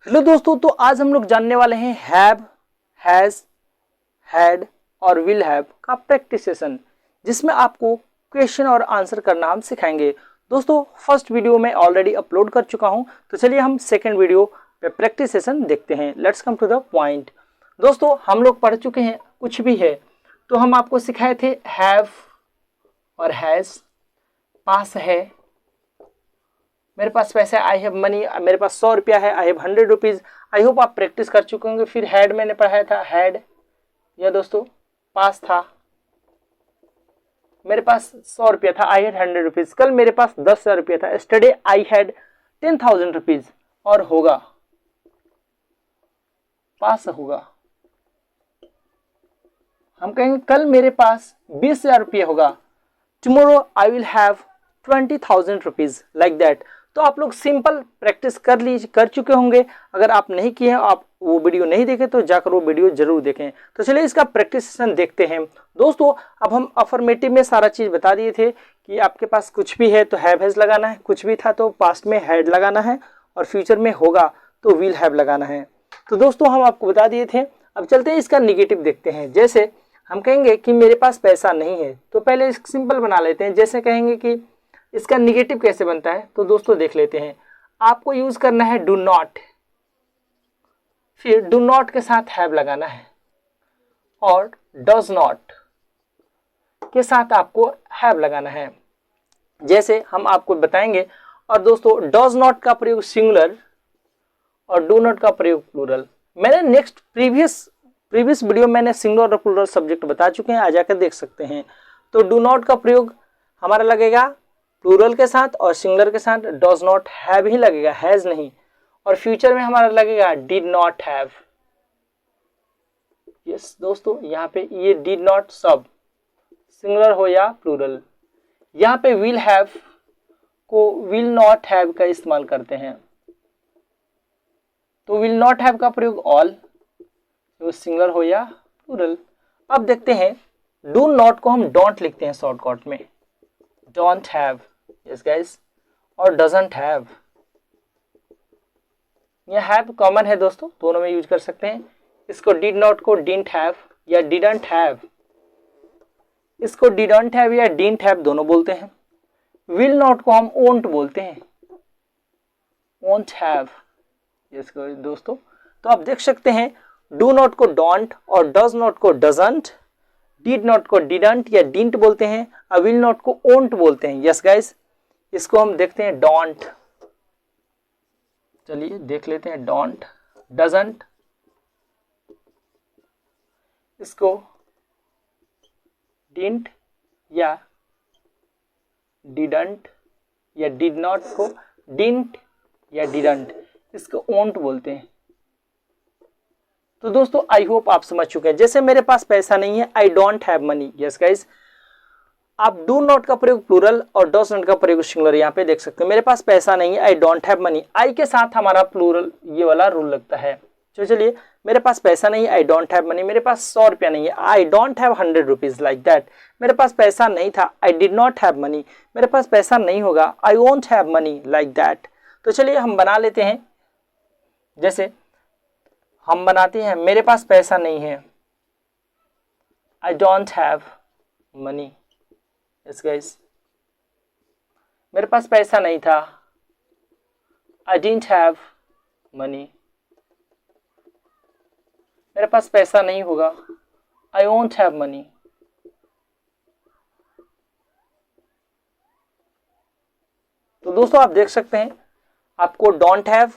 Hello दोस्तों, तो आज हम लोग जानने वाले हैं हैव, हैज, हैड और विल हैव का प्रैक्टिस सेशन, जिसमें आपको क्वेश्चन और आंसर करना हम सिखाएंगे। दोस्तों, फर्स्ट वीडियो मैं ऑलरेडी अपलोड कर चुका हूं, तो चलिए हम सेकंड वीडियो पे प्रैक्टिस सेशन देखते हैं। Let's come to the point. दोस्तों, हम लोग पढ़ चुके हैं कुछ भी है, तो हम आपको सिखाए थे हैव और हैज, पास है, मेरे पास पैसे, आई हैव मनी, मेरे पास 100 रुपया है, I have 100 rupees. I hope आप प्रैक्टिस कर चुके होंगे। फिर हैड मैंने पढ़ाया था, हैड यह दोस्तों पास था, मेरे पास 100 रुपया था, आई हैड 100 रुपीज। कल मेरे पास 10,000 रुपया था, यस्टरडे आई हैड 10,000 रुपीज। और होगा, पास होगा, हम कहेंगे कल मेरे पास 20,000 रुपया होगा, tomorrow I will have 20,000 rupees, like that. तो आप लोग सिंपल प्रैक्टिस कर चुके होंगे। अगर आप नहीं किए हैं, आप वो वीडियो नहीं देखे, तो जाकर वो वीडियो जरूर देखें। तो चलिए इसका प्रैक्टिस सेशन देखते हैं। दोस्तों, अब हम अफर्मेटिव में सारा चीज बता दिए थे कि आपके पास कुछ भी है तो हैव हैज लगाना है, कुछ भी था तो पास्ट में हैड लगाना है, और फ्यूचर में होगा तो विल हैव लगाना है। तो दोस्तों, हम आपको बता दिए थे। अब चलते हैं इसका निगेटिव देखते हैं। जैसे हम कहेंगे कि मेरे पास पैसा नहीं है, तो पहले सिंपल बना लेते हैं। जैसे कहेंगे कि इसका निगेटिव कैसे बनता है, तो दोस्तों देख लेते हैं। आपको यूज करना है डू नॉट, फिर डू नॉट के साथ हैव लगाना है, और डज नॉट के साथ आपको हैव लगाना है। जैसे हम आपको बताएंगे। और दोस्तों, डज नॉट का प्रयोग सिंगुलर और डू नॉट का प्रयोग प्लूरल। मैंने प्रीवियस वीडियो मैंने सिंगुलर और प्लूरल सब्जेक्ट बता चुके हैं, आ जाकर देख सकते हैं। तो डू नॉट का प्रयोग हमारा लगेगा प्लूरल के साथ, और सिंगुलर के साथ डज नॉट हैव ही लगेगा, हैज नहीं। और फ्यूचर में हमारा लगेगा डिड नॉट हैव। यस दोस्तों, यहाँ पे ये डिड नॉट सब सिंगुलर हो या प्लूरल। यहाँ पे विल हैव को विल नॉट हैव का इस्तेमाल करते हैं, तो विल नॉट हैव का प्रयोग ऑल, तो सिंगुलर हो या प्लूरल। अब देखते हैं, डू नॉट को हम डोंट लिखते हैं शॉर्टकट में, डोंट हैव, यस गाइस, और डजंट हैव। यह हैव कॉमन है दोस्तों, दोनों में यूज कर सकते हैं। इसको डिड नॉट को डिडंट हैव या डिडंट हैव, इसको डिडंट हैव या डिडंट हैव दोनों बोलते हैं। विल नॉट को हम वोंट बोलते हैं, वोंट हैव, यस दोस्तों। तो आप देख सकते हैं, डू नॉट को डोंट और डज नॉट को डजंट, डिड नॉट को डिडंट या डिडंट बोलते हैं, और विल नॉट को वोंट बोलते हैं। यस गाइस, इसको हम देखते हैं डोंट। चलिए देख लेते हैं डोंट, डजंट, इसको डिडंट या डिडंट या डिड नॉट को डिडंट या डिडंट, इसको वोंट बोलते हैं। तो दोस्तों, आई होप आप समझ चुके हैं। जैसे मेरे पास पैसा नहीं है, I don't have money. Yes guys, आप डू नॉट का प्रयोग प्लूरल और डज नॉट का प्रयोग सिंगुलर यहाँ पे देख सकते हैं। मेरे पास पैसा नहीं है, आई डोंट हैव मनी, आई के साथ हमारा प्लूरल ये वाला रूल लगता है। तो चलिए, मेरे पास पैसा नहीं है, आई डोंट हैव मनी, मेरे पास 100 रुपया नहीं है, I don't have 100 rupees, like that. मेरे पास पैसा नहीं था, आई डिड नॉट हैव मनी, मेरे पास पैसा नहीं होगा, I won't have money, like that. तो चलिए हम बना लेते हैं। जैसे हम बनाते हैं, मेरे पास पैसा नहीं है, I don't have money. Yes guys, मेरे पास पैसा नहीं था, आई डिडंट हैव मनी, मेरे पास पैसा नहीं होगा, आई वोंट हैव मनी। तो दोस्तों, आप देख सकते हैं, आपको don't have,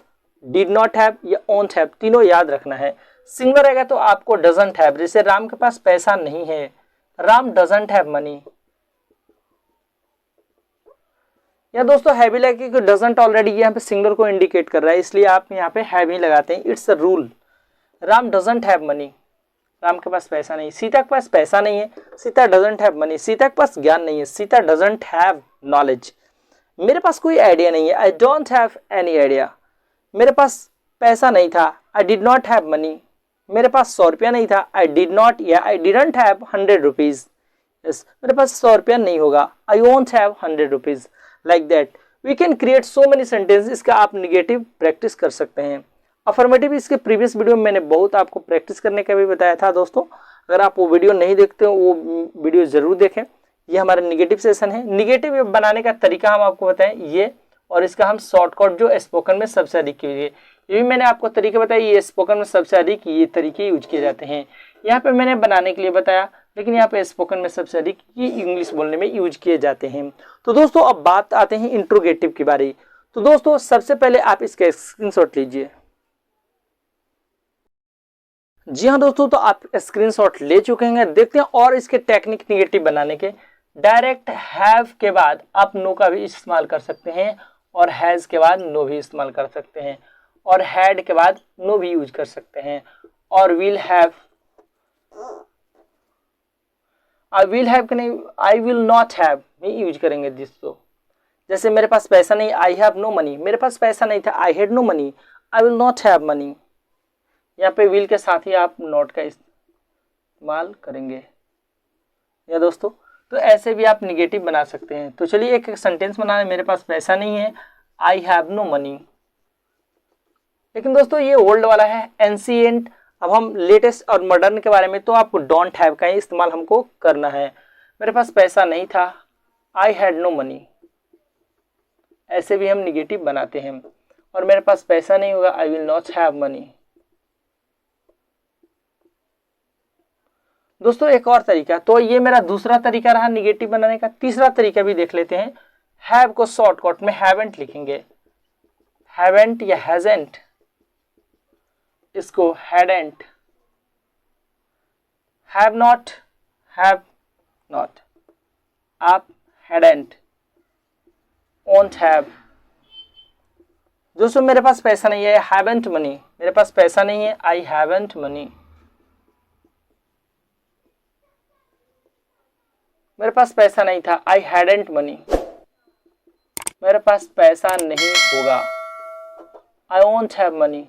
did not have या वोंट हैव तीनों याद रखना है। सिंगुलर रहेगा तो आपको डजंट हैव, जैसे राम के पास पैसा नहीं है, राम डजंट हैव मनी। या दोस्तों, हैव ही लगे कि डजंट ऑलरेडी यहाँ पे सिंगुलर को इंडिकेट कर रहा है, इसलिए आप यहाँ पे हैव ही लगाते हैं। It's a rule. Ram doesn't have money, Ram के पास पैसा नहीं। सीता के पास पैसा नहीं है, Sita doesn't have money, Sita के पास ज्ञान नहीं है, सीता डजंट हैव नॉलेज। मेरे पास कोई आइडिया नहीं है, I don't have any idea. मेरे पास पैसा नहीं था, आई डिड नॉट हैव मनी, मेरे पास 100 रुपया नहीं था, आई डिड नॉट या I didn't have 100 rupees. Yes, मेरे पास 100 रुपया नहीं होगा, I won't have 100 rupees, like that. We can create so many sentence. इसका आप निगेटिव प्रैक्टिस कर सकते हैं। अफर्मेटिव इसके प्रीवियस वीडियो में मैंने बहुत आपको प्रैक्टिस करने का भी बताया था दोस्तों। अगर आप वो वीडियो नहीं देखते हो वो वीडियो जरूर देखें। ये हमारा निगेटिव सेशन है। निगेटिव बनाने का तरीका हम आपको बताएं ये, और इसका हम शॉर्टकट जो स्पोकन में सबसे अधिक यूज है, ये भी मैंने आपको तरीके बताया। ये स्पोकन में सबसे अधिक ये तरीके यूज किए जाते हैं। यहाँ पे मैंने बनाने के लिए बताया, लेकिन यहाँ पे स्पोकन में सबसे अधिक ये इंग्लिश बोलने में यूज किए जाते हैं। तो दोस्तों अब बात आते हैं इंट्रोगेटिव की बारी। तो दोस्तों सबसे पहले आप इसका स्क्रीनशॉट लीजिए। जी हाँ दोस्तों, तो आप स्क्रीनशॉट ले चुके हैं। देखते हैं और इसके टेक्निक निगेटिव बनाने के। डायरेक्ट हैव के बाद आप नो का भी इस्तेमाल कर सकते हैं, और हैज के बाद नो भी इस्तेमाल कर सकते हैं, और हैड के बाद नो भी यूज कर सकते हैं, और will have, I will have के नहीं, आई विल नॉट हैव भी यूज करेंगे दोस्तों। जैसे मेरे पास पैसा नहीं, आई हैव नो मनी, मेरे पास पैसा नहीं था, I had no money, I will not have money. यहाँ पे विल के साथ ही आप नॉट का इस्तेमाल करेंगे या दोस्तों। तो ऐसे भी आप निगेटिव बना सकते हैं। तो चलिए एक सेंटेंस बनाने, मेरे पास पैसा नहीं है, आई हैव नो मनी। लेकिन दोस्तों ये ओल्ड वाला है, एंशिएंट। अब हम लेटेस्ट और मॉडर्न के बारे में, तो आप डोंट हैव का ही इस्तेमाल हमको करना है। मेरे पास पैसा नहीं था, आई हैड नो मनी। ऐसे भी हम निगेटिव बनाते हैं। और मेरे पास पैसा नहीं होगा, आई विल नॉट हैव मनी। दोस्तों एक और तरीका, तो ये मेरा दूसरा तरीका रहा निगेटिव बनाने का। तीसरा तरीका भी देख लेते हैं। हैव को शॉर्टकट में हैवेंट लिखेंगे, हैवेंट या हैजेंट, इसको hadn't, have not, have not, आप हैडेंट, वोंट हैव। दोस्तों मेरे पास पैसा नहीं है, हैवेंट मनी, मेरे पास पैसा नहीं है, आई हैवेंट मनी। मेरे पास पैसा नहीं था, आई हैडेंट मनी। मेरे पास पैसा नहीं होगा, I won't have money,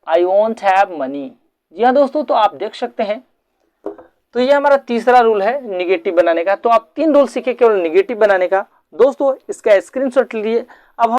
I won't have money. जी हाँ दोस्तों, तो आप देख सकते हैं। तो ये हमारा तीसरा रूल है निगेटिव बनाने का। तो आप 3 रूल सीखे केवल निगेटिव बनाने का। दोस्तों इसका स्क्रीनशॉट लीजिए,